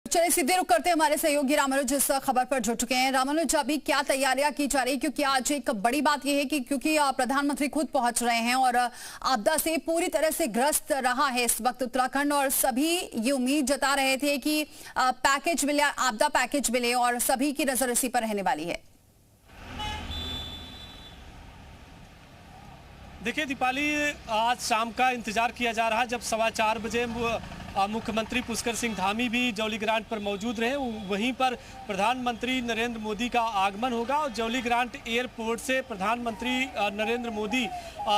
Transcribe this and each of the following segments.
चलिए सीधे रुक करते हैं हमारे सहयोगी रामानुज इस खबर पर जुड़ चुके हैं। रामानुज, अभी क्या तैयारियां की जा रही है, क्योंकि आज एक बड़ी बात यह है कि क्योंकि प्रधानमंत्री खुद पहुंच रहे हैं और आपदा से पूरी तरह से ग्रस्त रहा है इस वक्त उत्तराखंड, और सभी ये उम्मीद जता रहे थे कि पैकेज मिले, आपदा पैकेज मिले, और सभी की नजर इसी पर रहने वाली है। देखिए दीपाली, आज शाम का इंतजार किया जा रहा है जब 4:15 बजे मुख्यमंत्री पुष्कर सिंह धामी भी जौली ग्रांट पर मौजूद रहे। वहीं पर प्रधानमंत्री नरेंद्र मोदी का आगमन होगा और जौली ग्रांट एयरपोर्ट से प्रधानमंत्री नरेंद्र मोदी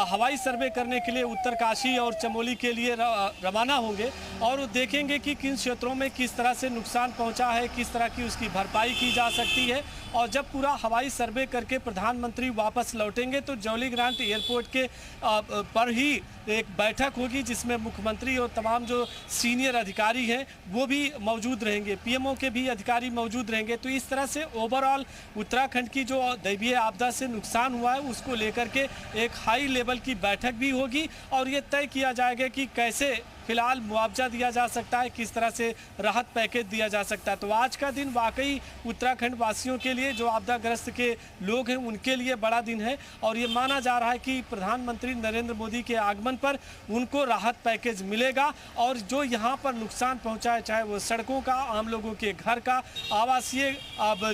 हवाई सर्वे करने के लिए उत्तरकाशी और चमोली के लिए रवाना होंगे और वो देखेंगे कि किन क्षेत्रों में किस तरह से नुकसान पहुंचा है, किस तरह की उसकी भरपाई की जा सकती है। और जब पूरा हवाई सर्वे करके प्रधानमंत्री वापस लौटेंगे तो जौली ग्रांट एयरपोर्ट के पर ही एक बैठक होगी जिसमें मुख्यमंत्री और तमाम जो सीनियर अधिकारी हैं वो भी मौजूद रहेंगे, पीएमओ के भी अधिकारी मौजूद रहेंगे। तो इस तरह से ओवरऑल उत्तराखंड की जो दैवीय आपदा से नुकसान हुआ है उसको लेकर के एक हाई लेवल की बैठक भी होगी और ये तय किया जाएगा कि कैसे फिलहाल मुआवजा दिया जा सकता है, किस तरह से राहत पैकेज दिया जा सकता है। तो आज का दिन वाकई उत्तराखंड वासियों के लिए, जो आपदाग्रस्त के लोग हैं उनके लिए बड़ा दिन है और ये माना जा रहा है कि प्रधानमंत्री नरेंद्र मोदी के आगमन पर उनको राहत पैकेज मिलेगा और जो यहाँ पर नुकसान पहुँचा है, चाहे वो सड़कों का, आम लोगों के घर का, आवासीय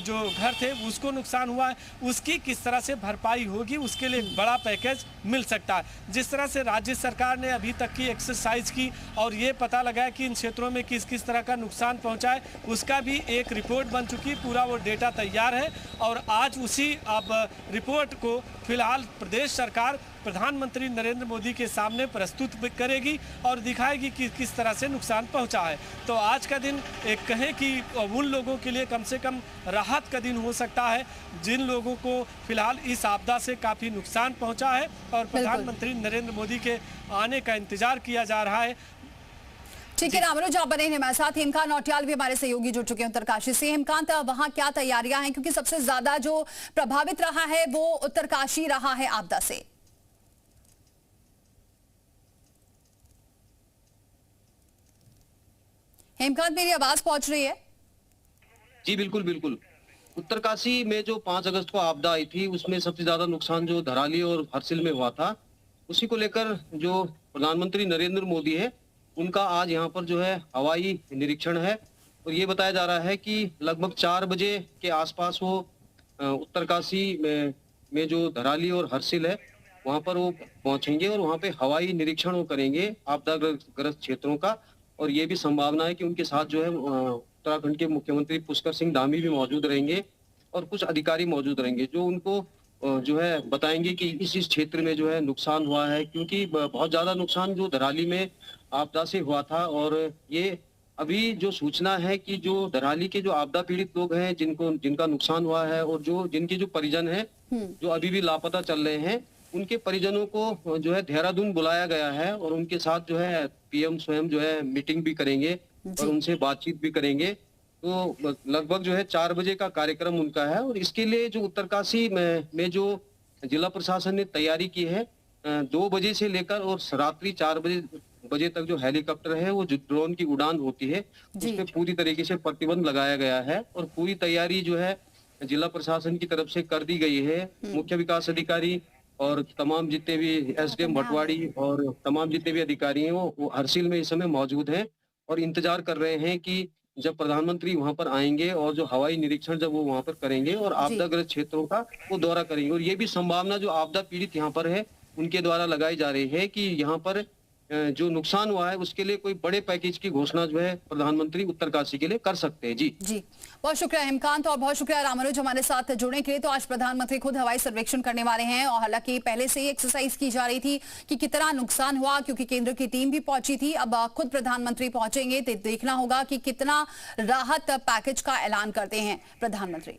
जो घर थे उसको नुकसान हुआ है, उसकी किस तरह से भरपाई होगी, उसके लिए बड़ा पैकेज मिल सकता है। जिस तरह से राज्य सरकार ने अभी तक की एक्सरसाइज की और ये पता लगा कि इन क्षेत्रों में किस किस तरह का नुकसान पहुंचा है, उसका भी एक रिपोर्ट बन चुकी, पूरा वो डेटा तैयार है और आज उसी अब रिपोर्ट को फिलहाल प्रदेश सरकार प्रधानमंत्री नरेंद्र मोदी के सामने प्रस्तुत करेगी और दिखाएगी कि किस तरह से नुकसान पहुंचा है। तो आज का दिन एक कहें कि उन लोगों के लिए कम से कम राहत का दिन हो सकता है जिन लोगों को फिलहाल इस आपदा से काफ़ी नुकसान पहुंचा है और प्रधानमंत्री नरेंद्र मोदी के आने का इंतजार किया जा रहा है। ठीक है रामानुज, आप बने हमारे साथ। हेमकांत नौटियाल भी हमारे सहयोगी जुड़ चुके हैं उत्तरकाशी से। हेमकांत, वहां क्या तैयारियां हैं, क्योंकि सबसे ज्यादा जो प्रभावित रहा है वो उत्तरकाशी रहा है आपदा से। हेमकांत, मेरी आवाज पहुंच रही है? जी बिल्कुल बिल्कुल। उत्तरकाशी में जो 5 अगस्त को आपदा आई थी उसमें सबसे ज्यादा नुकसान जो धराली और हरसिल में हुआ था, उसी को लेकर जो प्रधानमंत्री नरेंद्र मोदी है उनका आज यहाँ पर जो है हवाई निरीक्षण है और ये बताया जा रहा है कि लगभग 4 बजे के आसपास वो उत्तरकाशी में जो धराली और हरसिल है वहाँ पर वो पहुंचेंगे और वहाँ पे हवाई निरीक्षण वो करेंगे आपदाग्रस्त क्षेत्रों का। और ये भी संभावना है कि उनके साथ जो है उत्तराखंड के मुख्यमंत्री पुष्कर सिंह धामी भी मौजूद रहेंगे और कुछ अधिकारी मौजूद रहेंगे जो उनको जो है बताएंगे कि इस क्षेत्र में जो है नुकसान हुआ है, क्योंकि बहुत ज्यादा नुकसान जो धराली में आपदा से हुआ था। और ये अभी जो सूचना है कि जो धराली के जो आपदा पीड़ित लोग हैं जिनका नुकसान हुआ है और जिनके जो परिजन हैं जो अभी भी लापता चल रहे हैं, उनके परिजनों को जो है देहरादून बुलाया गया है और उनके साथ जो है पीएम स्वयं जो है मीटिंग भी करेंगे और उनसे बातचीत भी करेंगे। तो लगभग जो है 4 बजे का कार्यक्रम उनका है और इसके लिए जो उत्तरकाशी में जो जिला प्रशासन ने तैयारी की है, 2 बजे से लेकर और रात्रि 4 बजे तक जो हेलीकॉप्टर है वो जो ड्रोन की उड़ान होती है उस पर पूरी तरीके से प्रतिबंध लगाया गया है और पूरी तैयारी जो है जिला प्रशासन की तरफ से कर दी गई है। मुख्य विकास अधिकारी और तमाम जितने भी एसडीएम भटवाड़ी और तमाम जितने भी अधिकारी हैं वो हरसिल में इस समय मौजूद हैं और इंतजार कर रहे हैं कि जब प्रधानमंत्री वहां पर आएंगे और जो हवाई निरीक्षण जब वो वहां पर करेंगे और आपदाग्रस्त क्षेत्रों का वो दौरा करेंगे। और ये भी संभावना जो आपदा पीड़ित यहाँ पर है उनके द्वारा लगाई जा रही है कि यहाँ पर जो नुकसान हुआ है उसके लिए कोई बड़े पैकेज की घोषणा जो है प्रधानमंत्री उत्तरकाशी के लिए कर सकते हैं। जी बहुत शुक्रिया हेमकांत और बहुत शुक्रिया रामानुज हमारे साथ जुड़ने के लिए। तो आज प्रधानमंत्री खुद हवाई सर्वेक्षण करने वाले हैं और हालांकि पहले से ही एक्सरसाइज की जा रही थी कि कितना नुकसान हुआ, क्योंकि केंद्र की टीम भी पहुंची थी। अब खुद प्रधानमंत्री पहुंचेंगे तो देखना होगा कि कितना राहत पैकेज का ऐलान करते हैं प्रधानमंत्री।